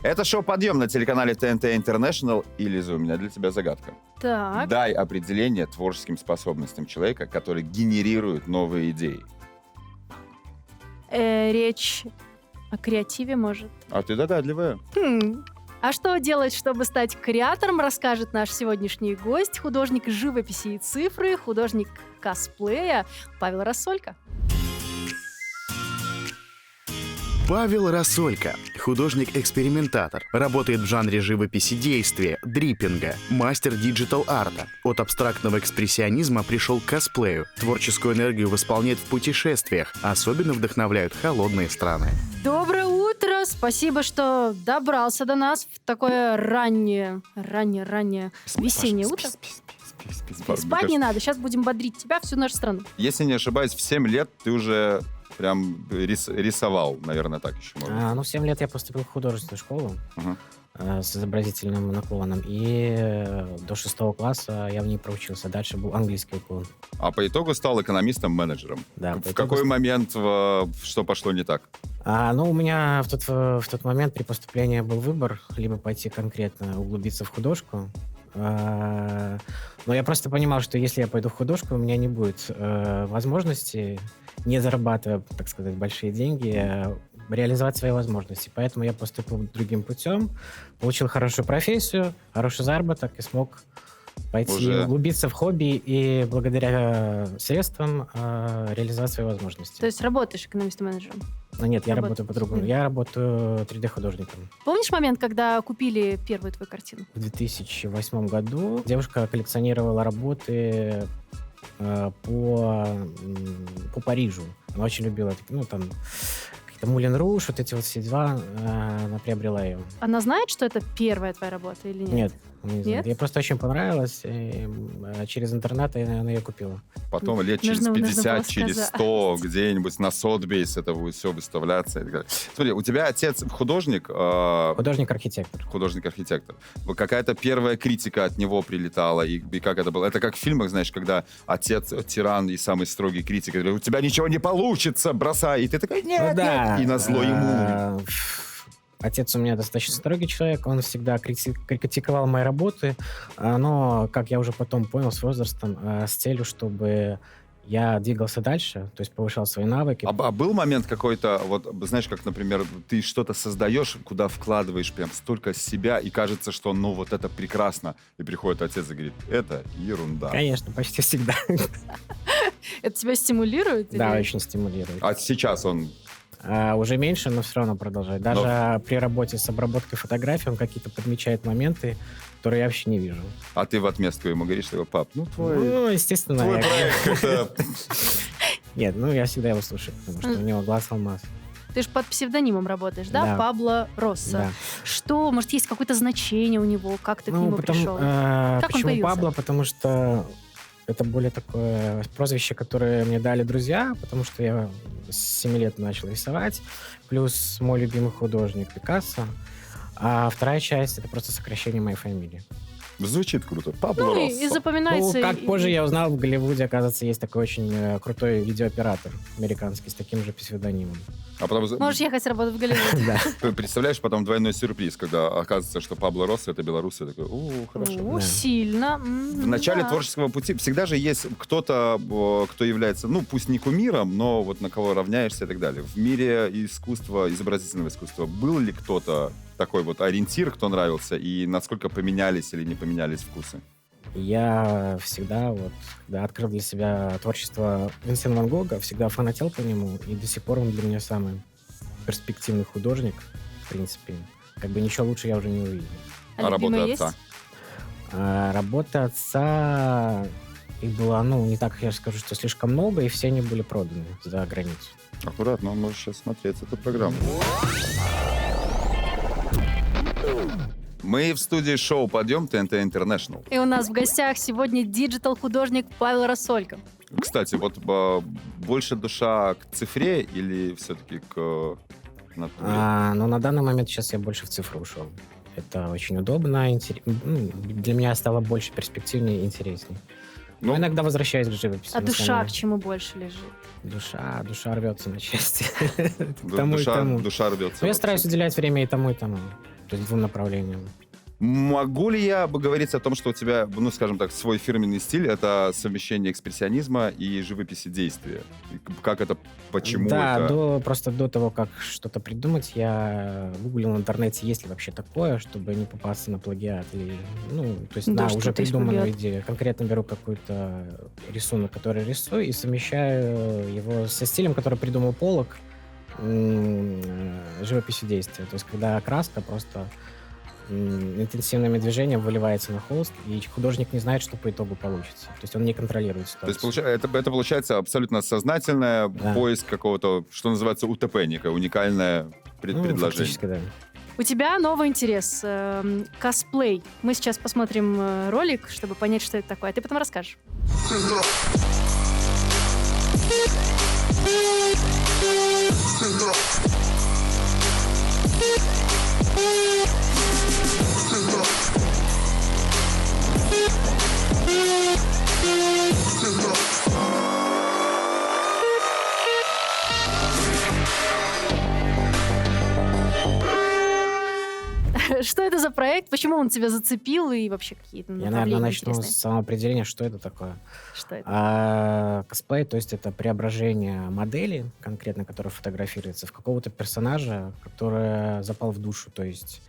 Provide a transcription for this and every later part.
Это шоу «Подъем» на телеканале ТНТ International. И, Лиза, у меня для тебя загадка. Так. Дай определение творческим способностям человека, который генерирует новые идеи. Речь о креативе, может. А ты догадливая. А что делать, чтобы стать креатором, расскажет наш сегодняшний гость, художник живописи и цифры, художник косплея Павел Рассолько. Павел Рассолько, художник-экспериментатор, работает в жанре живописи действия, дриппинга, мастер диджитал-арта. От абстрактного экспрессионизма пришел к косплею. Творческую энергию восполняет в путешествиях, особенно вдохновляют холодные страны. Доброе утро! Спасибо, что добрался до нас в такое раннее весеннее утро. Спать не надо, сейчас будем бодрить тебя, всю нашу страну. Если не ошибаюсь, в 7 лет ты уже прям рисовал, наверное, так еще можно. В 7 лет я поступил в художественную школу Ага. с изобразительным наклоном. И до 6 класса я в ней проучился. Дальше был английский уклон. А по итогу стал экономистом-менеджером. Да, В какой момент что пошло не так? У меня в тот момент при поступлении был выбор, либо пойти конкретно углубиться в художку. Но я просто понимал, что если я пойду в художку, у меня не будет возможности, не зарабатывая, так сказать, большие деньги, реализовать свои возможности. Поэтому я поступил другим путем, получил хорошую профессию, хороший заработок и смог пойти углубиться в хобби и благодаря средствам реализовать свои возможности. То есть работаешь экономистом-менеджером? Нет, я работаю по-другому. Я работаю 3D-художником. Помнишь момент, когда купили первую твою картину? В 2008 году девушка коллекционировала работы по Парижу. Она очень любила, какие-то Мулен Руж, вот эти вот все дела, она приобрела ее. Она знает, что это первая твоя работа или нет? Нет, не знаю. Ей просто очень понравилось, и через интернет она ее купила. Потом лет через 50, через 100, где-нибудь на Сотбейс это будет все выставляться. И так далее. Смотри, у тебя отец художник? Художник-архитектор. Художник-архитектор. Какая-то первая критика от него прилетала, и как это было? Это как в фильмах, знаешь, когда отец тиран и самый строгий критик говорит: у тебя ничего не получится, бросай. И ты такой: нет, нет. И назло ему. Отец у меня достаточно строгий человек, он всегда критиковал мои работы, но, как я уже потом понял с возрастом, с целью, чтобы я двигался дальше, то есть повышал свои навыки. А был момент какой-то, вот знаешь, как, например, ты что-то создаешь, куда вкладываешь прям столько себя, и кажется, что вот это прекрасно, и приходит отец и говорит: это ерунда. Конечно, почти всегда. Это тебя стимулирует? Да, очень стимулирует. А сейчас он... Уже меньше, но все равно продолжает. Даже при работе с обработкой фотографий он какие-то подмечает моменты, которые я вообще не вижу. А ты в отместку ему говоришь, что: пап, естественно. твой проект это... Нет, я всегда его слушаю, потому что у него глаз алмаз. Ты же под псевдонимом работаешь, да? Да. Пабло Росса. Да. Что, может, есть какое-то значение у него? Как ты к нему пришел? Как он Почему появился? Пабло? Потому что это более такое прозвище, которое мне дали друзья, потому что я с 7 лет начал рисовать. Плюс мой любимый художник Пикассо. А вторая часть — это просто сокращение моей фамилии. Звучит круто. Пабло и Росса. запоминается. Как позже я узнал, в Голливуде, оказывается, есть такой очень крутой видеооператор американский с таким же псевдонимом. А потом... Можешь ехать работать в Голливуд. Да. Представляешь, потом двойной сюрприз, когда оказывается, что Пабло Росса — это белорус, и такой: хорошо. Да. Сильно. В начале творческого пути всегда же есть кто-то, кто является, пусть не кумиром, но вот на кого равняешься и так далее. В мире искусства, изобразительного искусства, был ли кто-то такой вот ориентир, кто нравился, и насколько поменялись или не поменялись вкусы? Я всегда, когда открыл для себя творчество Винсента Ван Гога, всегда фанател по нему, и до сих пор он для меня самый перспективный художник, в принципе. Ничего лучше я уже не увидел. А работа отца? Работа отца, их было, не так, я скажу, что слишком много, и все они были проданы за границу. Аккуратно, он может сейчас смотреть эту программу. Мы в студии шоу «Подъем» ТНТ International. И у нас в гостях сегодня диджитал-художник Павел Рассолько. Кстати, больше душа к цифре или все-таки к натуре? На данный момент сейчас я больше в цифру ушел. Это очень удобно, для меня стало больше перспективнее и интереснее. Но иногда возвращаюсь к живописи. А душа к чему больше лежит? Душа рвется на части. Душа рвется. Но я стараюсь уделять время и тому, и тому. То есть 2 направлениям. Могу ли я говорить о том, что у тебя, ну, скажем так, свой фирменный стиль — это совмещение экспрессионизма и живописи действия? И как это, почему это? Да, просто до того, как что-то придумать, я гуглил в интернете, есть ли вообще такое, чтобы не попасться на плагиат. Или, ну, то есть Да, на что уже ты придуманную плагиат? идею. Конкретно беру какой-то рисунок, который рисую, и совмещаю его со стилем, который придумал Поллок, живописи действия. То есть когда краска просто интенсивными движениями выливается на холст, и художник не знает, что по итогу получится. То есть он не контролирует ситуацию. То есть это получается абсолютно сознательное поиск какого-то, что называется, УТП, некое уникальное предложение. Фактически, да. У тебя новый интерес — косплей. Мы сейчас посмотрим ролик, чтобы понять, что это такое. А ты потом расскажешь. Что это за проект? Почему он тебя зацепил? И вообще какие-то Я, направления наверное, начну интересные? с самоопределения, что это такое. Что это? Косплей, то есть это преображение модели, конкретно, которая фотографируется, в какого-то персонажа, который запал в душу. То есть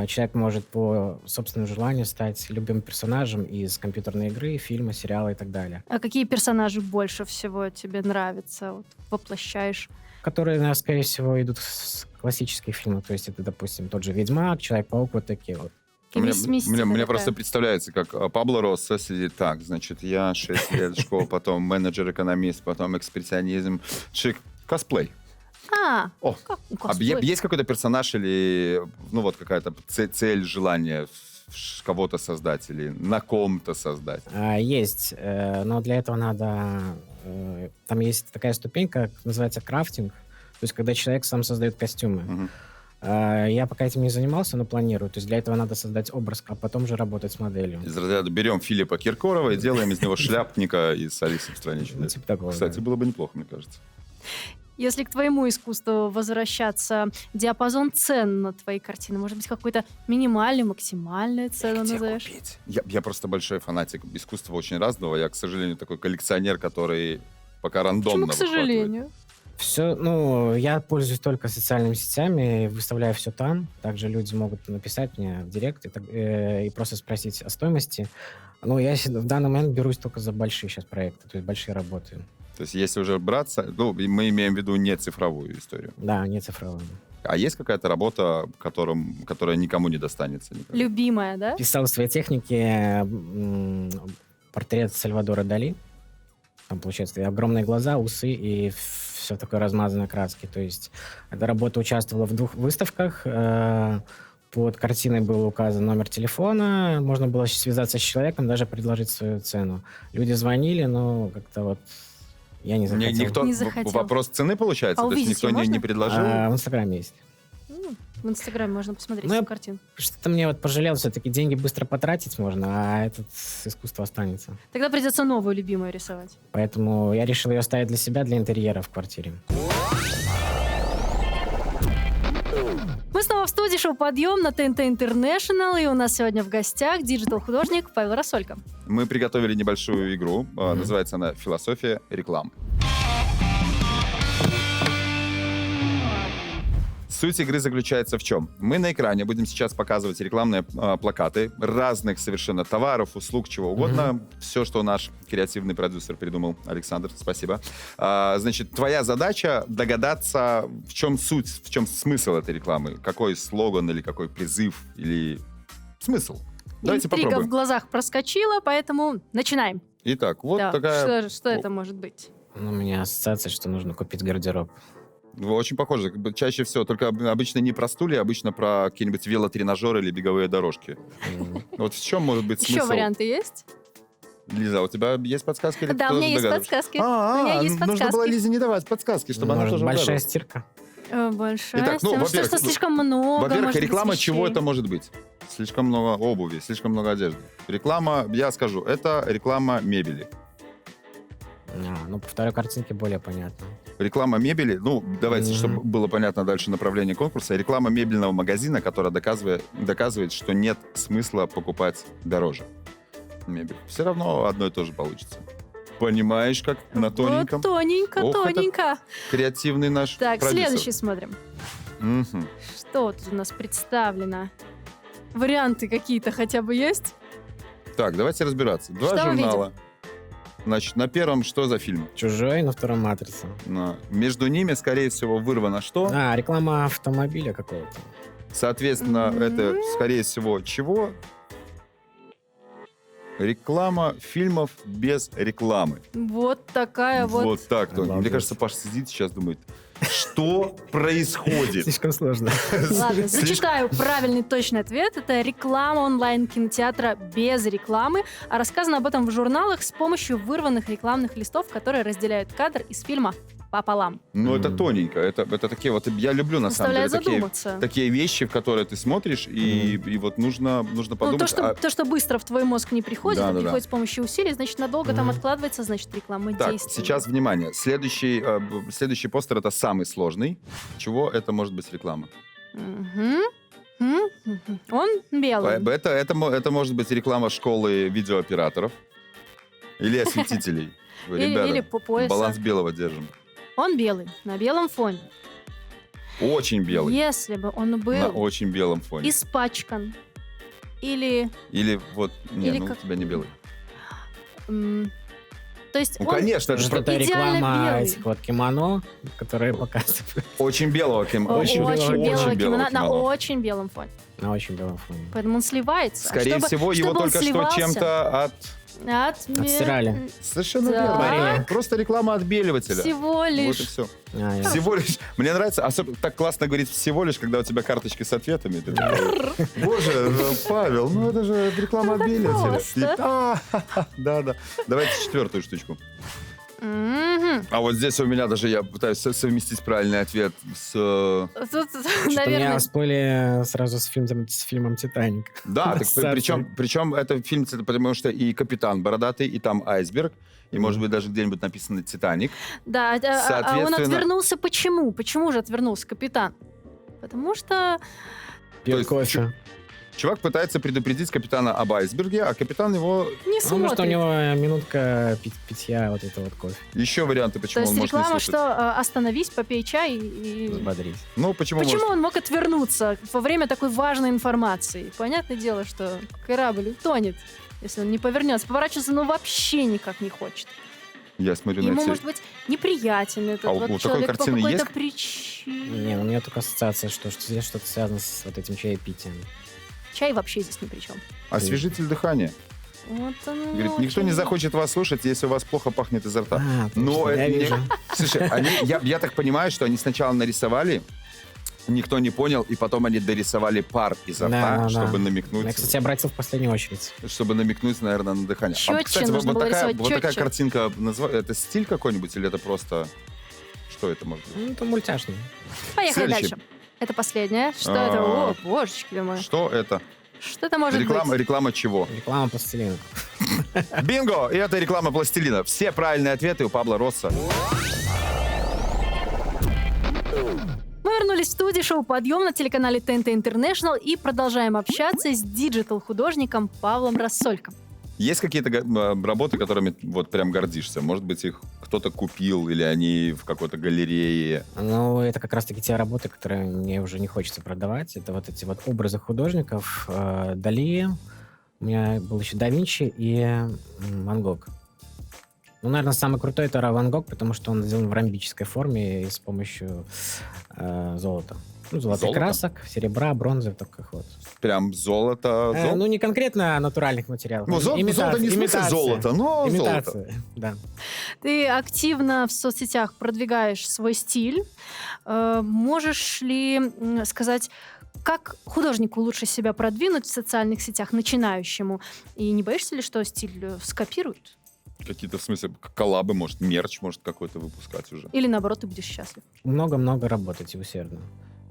человек может по собственному желанию стать любым персонажем из компьютерной игры, фильма, сериала и так далее. А какие персонажи больше всего тебе нравятся? Вот, воплощаешь? Которые, наверное, скорее всего, идут с классических фильмов. То есть это, допустим, тот же «Ведьмак», «Человек-паук», вот такие вот. Мне просто представляется, как Пабло Россо сидит так, значит, я 6 лет школа, потом менеджер-экономист, потом экспрессионизм, косплей. О, есть какой-то персонаж или, ну, вот какая-то цель, желание кого-то создать или на ком-то создать? Есть, но для этого надо... Там есть такая ступенька, называется крафтинг. То есть когда человек сам создает костюмы. Мгм. Я пока этим не занимался, но планирую. То есть для этого надо создать образ, а потом же работать с моделью. Из разряда берем Филиппа Киркорова и делаем из него шляпника из «Алисы в стране чудес». Типа такого, Кстати, да. было бы неплохо, мне кажется. Если к твоему искусству возвращаться, диапазон цен на твои картины, может быть, какой-то минимальный, максимальную цену Где назовешь? купить? Я просто большой фанатик искусства очень разного. Я, к сожалению, такой коллекционер, который пока рандомно Почему, к выхватывает. сожалению? Все, я пользуюсь только социальными сетями, выставляю все там. Также люди могут написать мне в директ и просто спросить о стоимости. Но я в данный момент берусь только за большие сейчас проекты, то есть большие работы. То есть если уже браться, ну, мы имеем в виду не цифровую историю. Да, не цифровые. А есть какая-то работа, которая никому не достанется? Никогда? Любимая, да? Писал в своей технике портрет Сальвадора Дали. Там, получается, и огромные глаза, усы и все в такой размазанной краске. То есть эта работа участвовала в 2 выставках. Под картиной был указан номер телефона. Можно было связаться с человеком, даже предложить свою цену. Люди звонили, но как-то вот я не захотел. Никто, Не захотел. Вопрос цены, получается? А То есть увидеть никто её не можно? предложил? В Инстаграме есть. В Инстаграме можно посмотреть Ну, эту картину. Что-то мне вот пожалел, все-таки деньги быстро потратить можно, а этот искусство останется. Тогда придется новую любимую рисовать. Поэтому я решил ее оставить для себя, для интерьера в квартире. Мы снова в студии шоу «Подъем» на ТНТ International, и у нас сегодня в гостях диджитал-художник Павел Рассолько. Мы приготовили небольшую игру. Называется она «Философия рекламы». Суть игры заключается в чем? Мы на экране будем сейчас показывать рекламные плакаты разных совершенно товаров, услуг, чего угодно. Все, что наш креативный продюсер придумал. Александр, спасибо. Значит, твоя задача догадаться, в чем суть, в чем смысл этой рекламы. Какой слоган или какой призыв или смысл. Давайте Интрига попробуем. в глазах проскочила, поэтому начинаем. Итак, вот Да, такая... Что это может быть? У меня ассоциация, что нужно купить гардероб. Очень похоже. Чаще всего. Только обычно не про стулья, обычно про какие-нибудь велотренажеры или беговые дорожки. Вот в чем может быть смысл? Еще варианты есть? Лиза, у тебя есть подсказки? Или Да, ты у меня тоже есть догадываешься? подсказки. У меня есть Нужно было подсказки. Лизе не давать подсказки, чтобы она Может, тоже большая угадывала. стирка? Большая Итак, стена. во-первых, Что слишком много, Во-первых, может быть, реклама вещей. чего это может быть? слишком много обуви, слишком много одежды. Реклама, я скажу, это реклама мебели. Ну, по второй картинке более понятно. Реклама мебели, ну, давайте, Мгм. чтобы было понятно дальше направление конкурса. Реклама мебельного магазина, которая доказывает, что нет смысла покупать дороже мебель. Все равно одно и то же получится. Понимаешь, как на тоненьком? Вот тоненько, Ох, это тоненько. Креативный наш Так, продюсер. следующий смотрим. Мгм. Что тут у нас представлено? Варианты какие-то хотя бы есть? Так, давайте разбираться. Два Что мы журнала. Значит, на первом что за фильм? Чужой, на втором матрица. Между ними, скорее всего, вырвано что? Реклама автомобиля какого-то. Соответственно, Мгм. это, скорее всего, чего? Реклама фильмов без рекламы. Вот такая вот. Вот так. Тоня. Мне Обалдеть. кажется, Паша сидит сейчас, думает, что происходит? Слишком сложно. Ладно, зачитаю правильный точный ответ. Это реклама онлайн-кинотеатра без рекламы, а рассказано об этом в журналах с помощью вырванных рекламных листов, которые разделяют кадр из фильма пополам. Ну, это Мгм. тоненько. Это такие вот... Я люблю, на самом деле, Заставляет задуматься. такие вещи, в которые ты смотришь, и вот нужно Ну, подумать... то, что быстро в твой мозг не приходит, а Да-да-да. приходит с помощью усилий, значит, надолго там Мгм. откладывается, значит, реклама Так, действует. сейчас внимание. Следующий постер — это самый сложный. Чего это может быть реклама? Мгм. Мгм. Он белый. Это может быть реклама школы видеооператоров или осветителей. Ребята, Или по пояса. баланс белого держим. Он белый, на белом фоне. Очень белый. Если бы он На был очень белом фоне. испачкан или... Или вот... Не, Или ну как- у тебя не белый. То есть Ну, он конечно, это Может, про- это идеально реклама белый. этих вот кимоно, которые показывают очень белого кимоно. очень, белого кимоно на кимоно. очень белом фоне. на очень белом фоне. Поэтому он сливается. А Скорее чтобы- всего, его чтобы он только что сливался чем-то Отстирали. Совершенно Сварили. верно. Просто реклама отбеливателя. Всего Вот и лишь. все. Ясно. Всего лишь. Мне нравится, особенно так классно говорить всего лишь, когда у тебя карточки с ответами. Ты такой, Боже, Павел, ну это же реклама Это отбеливателя. просто. Да. Давайте четвертую штучку. Мгм. А вот здесь у меня даже я пытаюсь совместить правильный ответ с... Тут, Что-то наверное, меня всплыли сразу с фильмом «Титаник». Да, так, Ассоциации. причем это фильм, потому что и капитан бородатый, и там айсберг, и, может быть, даже где-нибудь написано «Титаник». да, а он Соответственно- отвернулся почему? Почему же отвернулся капитан? Потому что Пьет есть кофе. Чувак пытается предупредить капитана об айсберге, а капитан его... не Ну, может, у смотрит. него минутка питья вот этого вот кофе. Еще варианты, То почему есть он может не реклама, слушать. что остановись, попей чай и... Взбодрить. Ну, почему Почему может... он мог отвернуться во время такой важной информации? Понятное дело, что корабль утонет, если он не повернется. Поворачиваться, ну, вообще никак не хочет. Я смотрю на Ему, эти... может быть, неприятен этот А у вот такой человек по картины какой-то есть? причине. Не, у меня только ассоциация, что здесь что-то связано с вот этим чаепитием. Чай вообще здесь ни при чем. Освежитель дыхания. Вот он, Говорит, никто не захочет вас слушать, если у вас плохо пахнет изо рта. Но точно, я это не- вижу. Слушай, я так понимаю, что они сначала нарисовали, никто не понял, и потом они дорисовали пар изо Да, рта, да, чтобы да. намекнуть, Я, кстати, обратил в последнюю очередь. наверное, на дыхание. Чётче Кстати, нужно было рисовать, вот такая чётче. картинка, это стиль какой-нибудь или это просто... Что это может быть? Ну, это мультяшный. Поехали Следующий. дальше. Это последнее. Что А. это? О, божечки ты мой. Что это? Что это может Реклама, быть? реклама чего? Реклама пластилина. Бинго! И это реклама пластилина. Все правильные ответы у Пабло Росса. Мы вернулись в студию шоу «Подъем» на телеканале ТНТ International и продолжаем общаться с диджитал-художником Павлом Рассольком. Есть какие-то работы, которыми вот прям гордишься? Может быть, их кто-то купил или они в какой-то галерее? Ну, это как раз-таки те работы, которые мне уже не хочется продавать. Это вот эти вот образы художников. Дали, у меня был еще да Винчи и Ван Гог. Ну, наверное, самый крутой это Ван Гог, потому что он сделан в ромбической форме и с помощью золота. Ну, золотых Золото? красок, серебра, бронзы, таких вот. Прям золото? Ну, не конкретно натуральных материалов. Ну, золото не в смысле имитация. золото, но золото. Имитация, да. Ты активно в соцсетях продвигаешь свой стиль. Можешь ли сказать, как художнику лучше себя продвинуть в социальных сетях, начинающему? И не боишься ли, что стиль скопируют? Какие-то, в смысле, коллабы, может, мерч, может, какой-то выпускать уже. Или, наоборот, ты будешь счастлив? Много-много работать и усердно.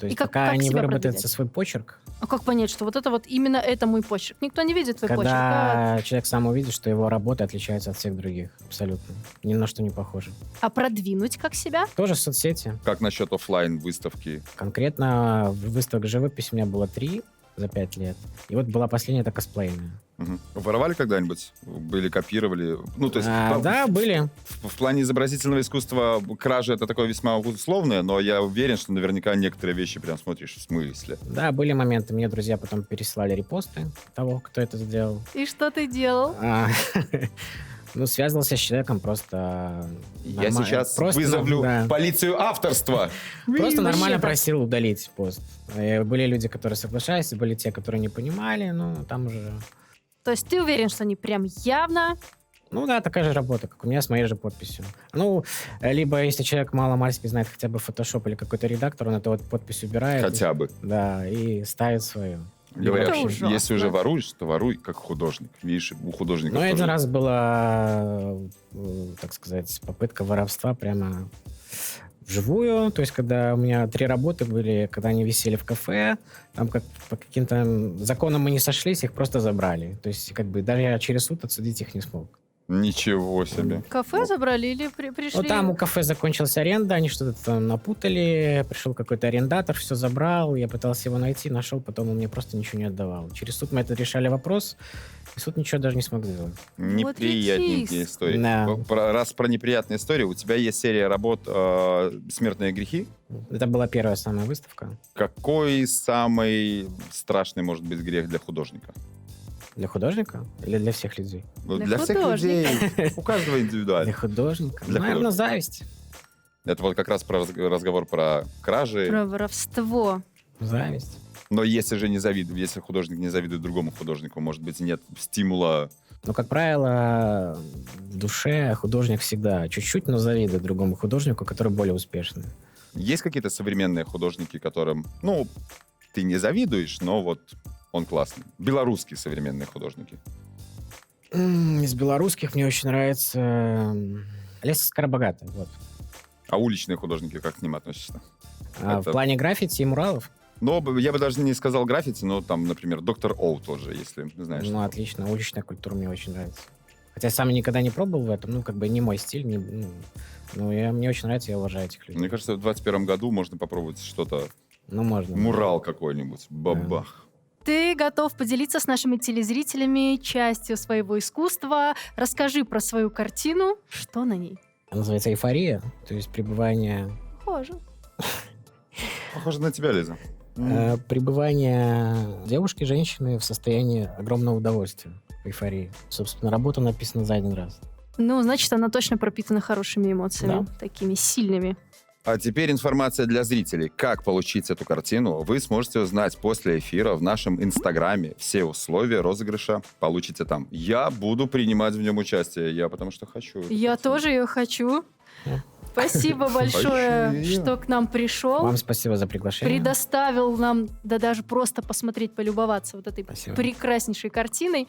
То есть как пока не себя выработается продвигать? свой почерк, А как понять, что вот это вот именно это мой почерк? Никто не видит твой почерк. когда человек сам увидит, что его работа отличается от всех других. Абсолютно. Ни на что не похоже. А продвинуть как себя? Тоже соцсети. Как насчет оффлайн выставки? Конкретно выставок живописи у меня было 3 за 5 лет. И вот была последняя, это косплейная. Мгм. Воровали когда-нибудь? Были, копировали? Ну, то есть Да, были. в плане изобразительного искусства кража это такое весьма условное, но я уверен, что наверняка некоторые вещи прям смотришь в смысле. Да, были моменты. Мне друзья потом пересылали репосты того, кто это сделал. И что ты делал? Ну, связывался с человеком просто... Я норма- сейчас просто, вызову да. полицию авторства. Просто Вообще нормально так. просил удалить пост. Были люди, которые соглашались, и были те, которые не понимали, ну, там уже... То есть ты уверен, что они прям явно... Ну да, такая же работа, как у меня с моей же подписью. Ну, либо если человек мало-мальски знает хотя бы Photoshop или какой-то редактор, он эту вот подпись убирает. Хотя бы. Да, и ставит свою. Говорят, Это что ужасно. если уже воруешь, то воруй как художник. Видишь, у художников Ну, один тоже- раз была, так сказать, попытка воровства прямо вживую. То есть, когда у меня 3 работы были, когда они висели в кафе, там как по каким-то законам мы не сошлись, их просто забрали. То есть, как бы даже я через суд отсудить их не смог. Ничего себе. Кафе забрали или пришли? Ну, там у кафе закончилась аренда, они что-то там напутали, пришел какой-то арендатор, все забрал, я пытался его найти, нашел, потом он мне просто ничего не отдавал. Через суд мы это решали вопрос, и суд ничего даже не смог сделать. Неприятненькие ведь истории. Да. Раз про неприятные истории, у тебя есть серия работ «Смертные грехи». Это была первая самая выставка Какой самый страшный может быть грех для художника? для художника или для всех людей? Ну, Для всех художника. людей. У каждого Для индивидуально. художника? Для Наверное, художника. зависть. Это вот как раз про разговор про кражи. Про воровство. Зависть. Но если же не завидует, если художник не завидует другому художнику, может быть, нет стимула. Но, как правило, в душе художник всегда чуть-чуть, но завидует другому художнику, который более успешный. Есть какие-то современные художники, которым, ну, ты не завидуешь, но вот он классный. Белорусские современные художники. Из белорусских мне очень нравится Леся Скоробогатая. Вот. А уличные художники как к ним относишься? В Это- плане граффити и муралов? Но я бы даже не сказал граффити, но там, например, доктор Оу тоже, если знаешь. Ну, отлично. Уличная культура мне очень нравится. Хотя сам никогда не пробовал в этом. Ну, как бы не мой стиль. Мне очень нравится, я уважаю этих людей. Мне кажется, в 2021 году можно попробовать что-то, Ну, можно. мурал какой-нибудь, бабах. Ты готов поделиться с нашими телезрителями частью своего искусства. Расскажи про свою картину. Что на ней? Она называется «Эйфория», то есть пребывание... Похоже. Похоже на тебя, Лиза. Пребывание девушки, женщины в состоянии огромного удовольствия. Эйфории. Собственно, работа написана за один раз. Ну, значит, она точно пропитана хорошими эмоциями. Такими сильными. А теперь информация для зрителей. Как получить эту картину, вы сможете узнать после эфира в нашем инстаграме. Все условия розыгрыша получите там. Я буду принимать в нем участие. Я потому что хочу. эту Я картину. тоже ее хочу. Да. Спасибо большое, Большие. что к нам пришел. Вам спасибо за приглашение. Предоставил нам, да даже просто посмотреть, полюбоваться вот этой Спасибо. прекраснейшей картиной.